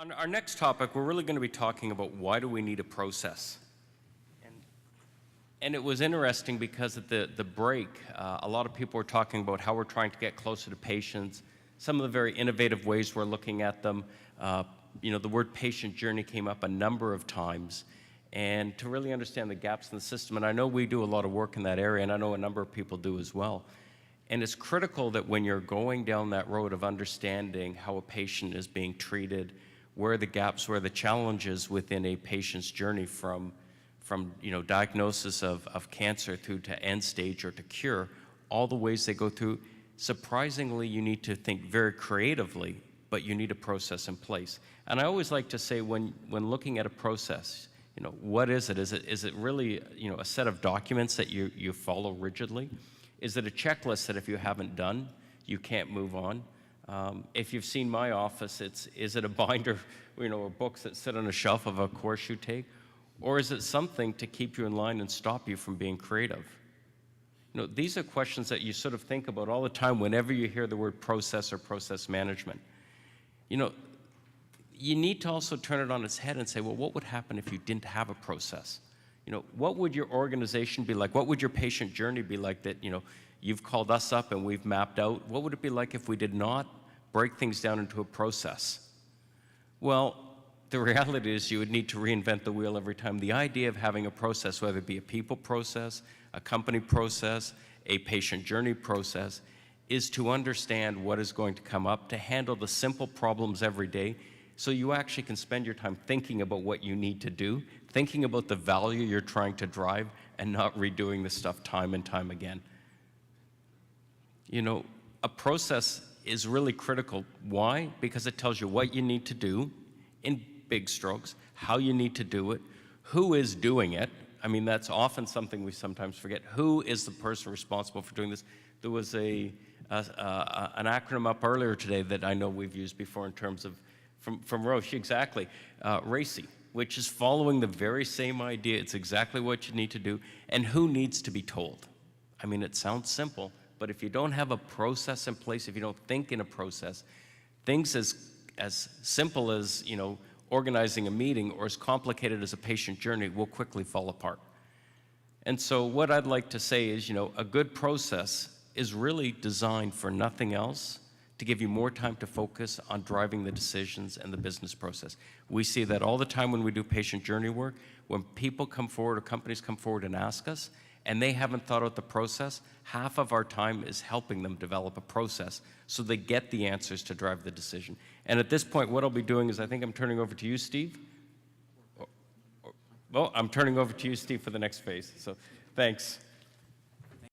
On our next topic, we're really going to be talking about why do we need a process. And it was interesting because at the break, a lot of people were talking about how we're trying to get closer to patients, some of the very innovative ways we're looking at them. The word patient journey came up a number of times. And to really understand the gaps in the system, and I know we do a lot of work in that area, and I know a number of people do as well. And it's critical that when you're going down that road of understanding how a patient is being treated, where are the gaps, where are the challenges within a patient's journey from diagnosis of cancer through to end stage or to cure, all the ways they go through. Surprisingly, you need to think very creatively, but you need a process in place. And I always like to say when looking at a process, what is it? Is it really, a set of documents that you follow rigidly? Is it a checklist that if you haven't done, you can't move on? If you've seen my office, is it a binder, or books that sit on a shelf of a course you take? Or is it something to keep you in line and stop you from being creative? These are questions that you sort of think about all the time whenever you hear the word process or process management. You need to also turn it on its head and say, well, what would happen if you didn't have a process? What would your organization be like? What would your patient journey be like that, you've called us up and we've mapped out? What would it be like if we did not break things down into a process? Well, the reality is you would need to reinvent the wheel every time. The idea of having a process, whether it be a people process, a company process, a patient journey process, is to understand what is going to come up, to handle the simple problems every day, so you actually can spend your time thinking about what you need to do, thinking about the value you're trying to drive, and not redoing this stuff time and time again. A process is really critical. Why? Because it tells you what you need to do in big strokes, how you need to do it, who is doing it. I mean, that's often something we sometimes forget. Who is the person responsible for doing this? There was an acronym up earlier today that I know we've used before in terms of, from Roche, exactly, RACI, which is following the very same idea. It's exactly what you need to do, and who needs to be told. I mean, it sounds simple, but if you don't have a process in place, if you don't think in a process, things as simple as, organizing a meeting or as complicated as a patient journey will quickly fall apart. And so what I'd like to say is, a good process is really designed for nothing else, to give you more time to focus on driving the decisions and the business process. We see that all the time when we do patient journey work. When people come forward or companies come forward and ask us, and they haven't thought out the process, half of our time is helping them develop a process so they get the answers to drive the decision. And at this point, what I'll be doing is I think I'm turning over to you, Steve. Well, I'm turning over to you, Steve, for the next phase. So thanks.